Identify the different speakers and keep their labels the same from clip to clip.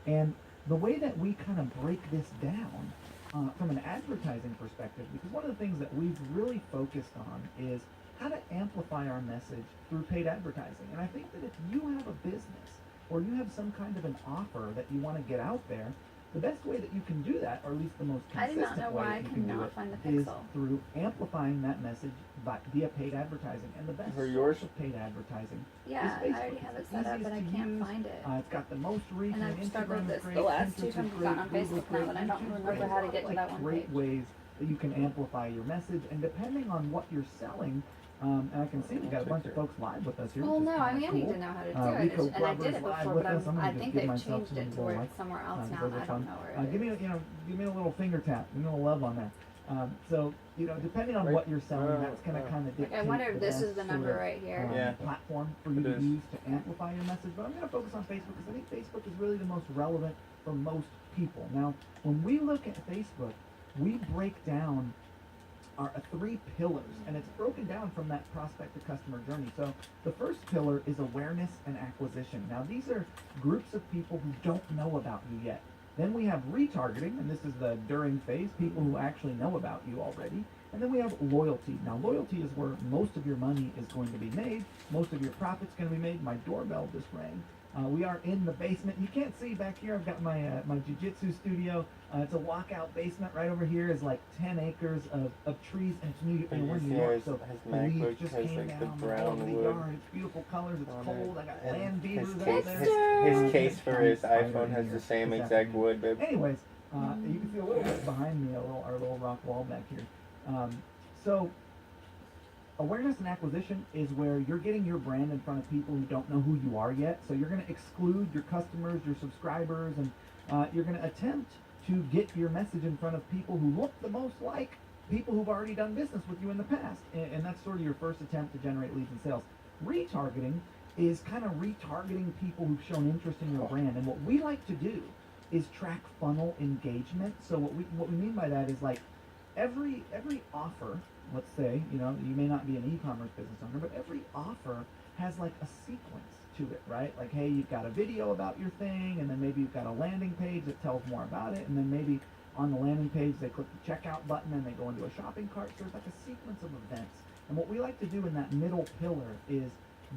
Speaker 1: And the way that we kind of break this down from an advertising perspective, because one of the things that we've really focused on is how to amplify our message through paid advertising. And I think that if you have a business or you have some kind of an offer that you want to get out there, the best way that you can do that, or at least the most
Speaker 2: I do
Speaker 1: consistent
Speaker 2: not know
Speaker 1: way
Speaker 2: why I
Speaker 1: that you can do
Speaker 2: cannot
Speaker 1: it,
Speaker 2: find the
Speaker 1: is
Speaker 2: pixel.
Speaker 1: through amplifying that message via paid advertising. And the best
Speaker 3: For yours?
Speaker 1: source of paid advertising
Speaker 2: Yeah,
Speaker 1: is Facebook.
Speaker 2: I already have it
Speaker 1: It's
Speaker 2: set up,
Speaker 1: easiest
Speaker 2: but I
Speaker 1: to
Speaker 2: can't
Speaker 1: use.
Speaker 2: find it.
Speaker 1: It's got the most reach.
Speaker 2: And I've
Speaker 1: Instagram
Speaker 2: struggled
Speaker 1: is
Speaker 2: this
Speaker 1: great,
Speaker 2: the last two
Speaker 1: Pinterest is
Speaker 2: times I've
Speaker 1: great,
Speaker 2: gotten on
Speaker 1: Google's
Speaker 2: Facebook now,
Speaker 1: great,
Speaker 2: and I don't
Speaker 1: YouTube's
Speaker 2: remember
Speaker 1: great.
Speaker 2: how to
Speaker 1: There's
Speaker 2: get to that one
Speaker 1: great
Speaker 2: page.
Speaker 1: ways that you can amplify your message, and depending on what you're selling, and I can see we got a bunch of folks live with us here.
Speaker 2: Well,
Speaker 1: which
Speaker 2: no,
Speaker 1: is
Speaker 2: I mean, I
Speaker 1: cool.
Speaker 2: need to know how to do it.
Speaker 1: Rico
Speaker 2: And I did
Speaker 1: Glover's
Speaker 2: it
Speaker 1: live
Speaker 2: before,
Speaker 1: with
Speaker 2: but
Speaker 1: us. I'm gonna
Speaker 2: I
Speaker 1: just
Speaker 2: think
Speaker 1: give
Speaker 2: they've
Speaker 1: myself
Speaker 2: changed it to
Speaker 1: some
Speaker 2: where
Speaker 1: like,
Speaker 2: it's somewhere else now,
Speaker 1: because
Speaker 2: and I
Speaker 1: those are
Speaker 2: don't
Speaker 1: fun.
Speaker 2: know where it
Speaker 1: Give me,
Speaker 2: is.
Speaker 1: give me a little finger tap, give me a little love on that. So, depending on what you're selling, that's gonna kind of dictate.
Speaker 2: Like, I wonder if this is the
Speaker 1: best
Speaker 2: number
Speaker 1: sort of,
Speaker 2: right here.
Speaker 3: Yeah.
Speaker 1: platform for you
Speaker 3: It
Speaker 1: to
Speaker 3: is.
Speaker 1: use to amplify your message. But I'm going to focus on Facebook because I think Facebook is really the most relevant for most people. Now, when we look at Facebook, we break down our three pillars, and it's broken down from that prospect to customer journey. So the first pillar is awareness and acquisition. Now, these are groups of people who don't know about you yet. Then we have retargeting, and this is the during phase, people who actually know about you already. And then we have loyalty. Now, loyalty is where most of your money is going to be made. Most of your profit's going to be made. My doorbell just rang. We are in the basement. You can't see back here. I've got my my jiu-jitsu studio. It's a walkout basement. Right over here is like 10 acres of trees, and it's New, and we're in New York, so the leaves just came down all over the yard. It's beautiful colors. It's cold. I got land beavers out there.
Speaker 3: His case for his iPhone has the same exact wood, babe.
Speaker 1: Anyways, you can see a little bit behind me, our little rock wall back here. So awareness and acquisition is where you're getting your brand in front of people who don't know who you are yet. So you're going to exclude your customers, your subscribers, and you're going to attempt to get your message in front of people who look the most like people who've already done business with you in the past. And that's sort of your first attempt to generate leads and sales. Retargeting is kind of retargeting people who've shown interest in your brand. And what we like to do is track funnel engagement. So what we mean by that is like every offer, let's say, you may not be an e-commerce business owner, but every offer has like a sequence to it, right? Like, hey, you've got a video about your thing, and then maybe you've got a landing page that tells more about it, and then maybe on the landing page they click the checkout button and they go into a shopping cart. So there's like a sequence of events. And what we like to do in that middle pillar is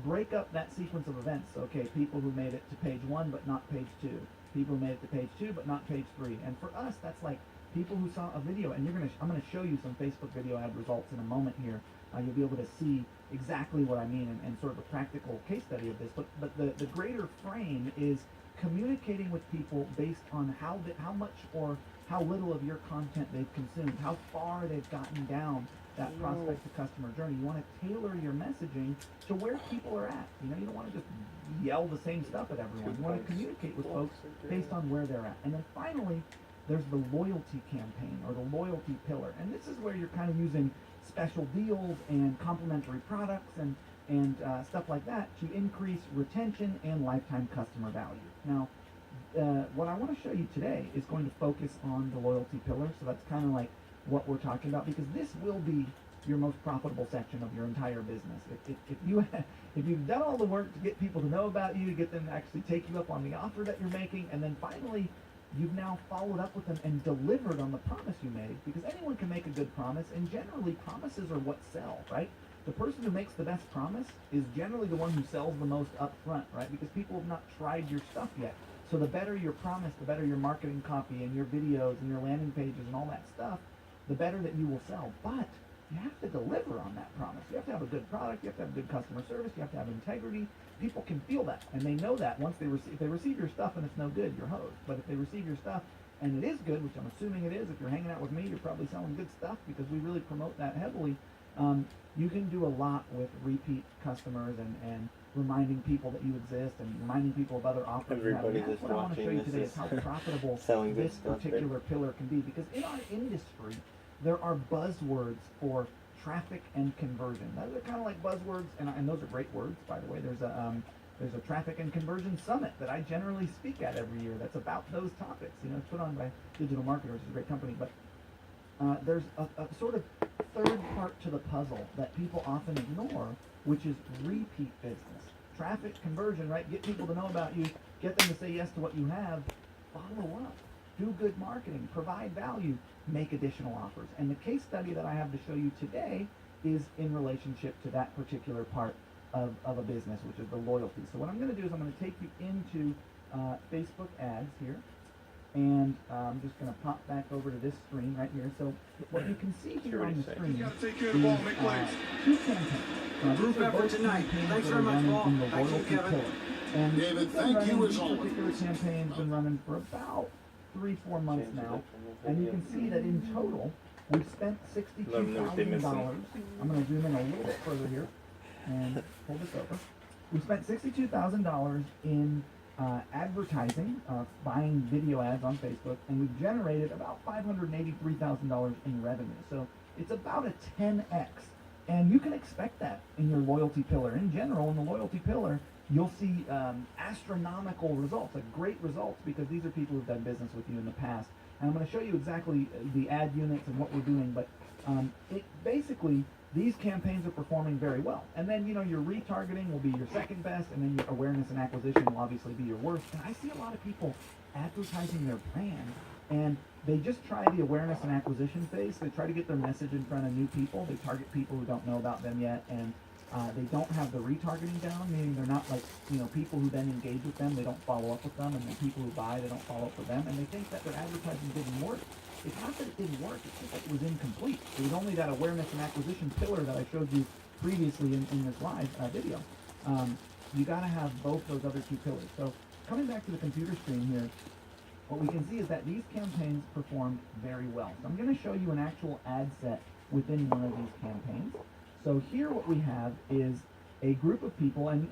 Speaker 1: break up that sequence of events. So, okay, people who made it to page 1 but not page 2. People who made it to page 2 but not page 3. And for us, that's like people who saw a video, and I'm going to show you some Facebook video ad results in a moment here. You'll be able to see exactly what I mean and sort of a practical case study of this. But the greater frame is communicating with people based on how much or how little of your content they've consumed, how far they've gotten down that prospect to customer journey. You want to tailor your messaging to where people are at. You don't want to just yell the same stuff at everyone. You want to communicate with folks based on where they're at. And then finally, there's the loyalty campaign or the loyalty pillar. And this is where you're kind of using special deals and complementary products and stuff like that to increase retention and lifetime customer value. Now, what I want to show you today is going to focus on the loyalty pillar. So that's kind of like what we're talking about, because this will be your most profitable section of your entire business. If you've done all the work to get people to know about you, to get them to actually take you up on the offer that you're making, and then finally you've now followed up with them and delivered on the promise you made, because anyone can make a good promise, and generally promises are what sell, right? The person who makes the best promise is generally the one who sells the most up front, right? Because people have not tried your stuff yet. So the better your promise, the better your marketing copy and your videos and your landing pages and all that stuff, the better that you will sell. But you have to deliver on that promise. You have to have a good product. You have to have good customer service. You have to have integrity. People can feel that, and they know that once if they receive your stuff and it's no good, you're hosed. But if they receive your stuff and it is good, which I'm assuming it is, if you're hanging out with me, you're probably selling good stuff because we really promote that heavily. You can do a lot with repeat customers and reminding people that you exist and reminding people of other offers.
Speaker 3: Everybody
Speaker 1: that's
Speaker 3: that's
Speaker 1: what I want to show
Speaker 3: watching
Speaker 1: you
Speaker 3: this
Speaker 1: today
Speaker 3: is
Speaker 1: is how profitable
Speaker 3: selling good
Speaker 1: this
Speaker 3: stuff,
Speaker 1: particular pillar can be. Because in our industry, there are buzzwords for traffic and conversion. Those are kind of like buzzwords, and those are great words, by the way. There's a traffic and conversion summit that I generally speak at every year that's about those topics. It's put on by Digital Marketer, which is a great company. But there's a sort of third part to the puzzle that people often ignore, which is repeat business. Traffic, conversion, right? Get people to know about you, get them to say yes to what you have. follow up, do good marketing, provide value, make additional offers. And the case study that I have to show you today is in relationship to that particular part of a business, which is the loyalty. So what I'm going to do is I'm going to take you into Facebook ads here, and I'm just going to pop back over to this screen right here. So what you can see here on the screen is two campaigns.
Speaker 2: Group effort tonight. Thanks very much, Paul.
Speaker 1: In the
Speaker 2: Thank you,
Speaker 1: loyalty
Speaker 2: Kevin.
Speaker 1: pillar. And
Speaker 4: David, thank you as
Speaker 1: this
Speaker 4: always.
Speaker 1: particular campaign's been running for about 3-4 months now, and you can see that in total we've spent $62,000. I'm going to zoom in a little bit further here and pull this over. We spent $62,000 in advertising, buying video ads on Facebook, and we've generated about $583,000 in revenue. So it's about a 10x. And you can expect that in your loyalty pillar. In general, in the loyalty pillar, you'll see astronomical results, like great results, because these are people who've done business with you in the past. And I'm going to show you exactly the ad units and what we're doing, but basically, these campaigns are performing very well. And then, you know, your retargeting will be your second best, and then your awareness and acquisition will obviously be your worst. And I see a lot of people advertising their brand, and they just try the awareness and acquisition phase. They try to get their message in front of new people. They target people who don't know about them yet, and they don't have the retargeting down, meaning they're not like, you know, people who then engage with them, they don't follow up with them, and then people who buy, they don't follow up with them, and they think that their advertising didn't work. It's not that it didn't work, it's just that it was incomplete. It was only that awareness and acquisition pillar that I showed you previously in this live video. You gotta have both those other two pillars. So coming back to the computer screen here, what we can see is that these campaigns performed very well. So I'm gonna show you an actual ad set within one of these campaigns. So here what we have is a group of people, and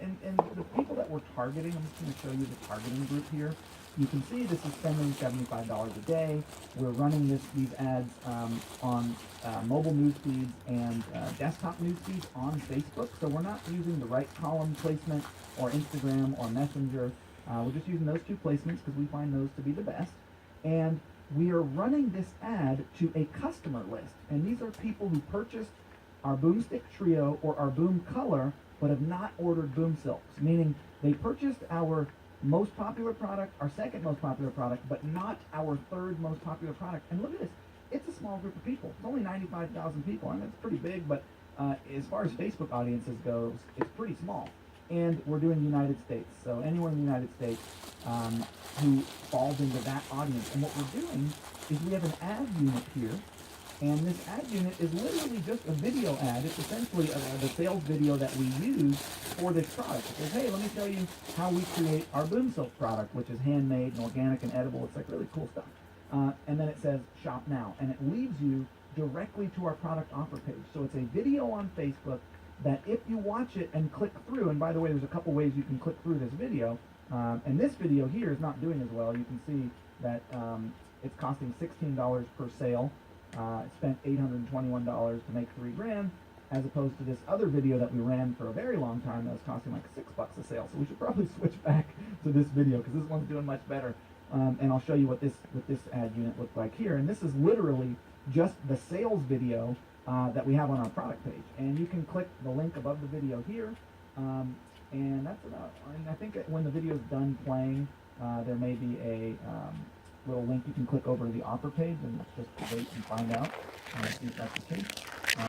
Speaker 1: the people that we're targeting, I'm just going to show you the targeting group here. You can see this is spending $75 a day. We're running these ads on mobile news feeds and desktop news feeds on Facebook. So we're not using the right column placement or Instagram or Messenger. We're just using those two placements because we find those to be the best. And we are running this ad to a customer list. And these are people who purchased our Boomstick Trio or our Boom Color, but have not ordered Boom Silks, meaning they purchased our most popular product, our second most popular product, but not our third most popular product. And look at this, it's a small group of people. It's only 95,000 people, and that's pretty big, but as far as Facebook audiences goes, it's pretty small. And we're doing United States, so anyone in the United States who falls into that audience. And what we're doing is we have an ad unit here. And this ad unit is literally just a video ad. It's essentially the sales video that we use for this product. It says, hey, let me show you how we create our Boom Silk product, which is handmade and organic and edible. It's like really cool stuff. And then it says shop now. And it leads you directly to our product offer page. So it's a video on Facebook that if you watch it and click through, and by the way, there's a couple ways you can click through this video. And this video here is not doing as well. You can see that it's costing $16 per sale. It spent $821 to make $3,000, as opposed to this other video that we ran for a very long time that was costing like $6 a sale. So we should probably switch back to this video because this one's doing much better. And I'll show you what this ad unit looked like here. And this is literally just the sales video that we have on our product page. And you can click the link above the video here. And that's about. And I think when the video is done playing, there may be a little link you can click over to the offer page and just wait and find out. See if that's the case.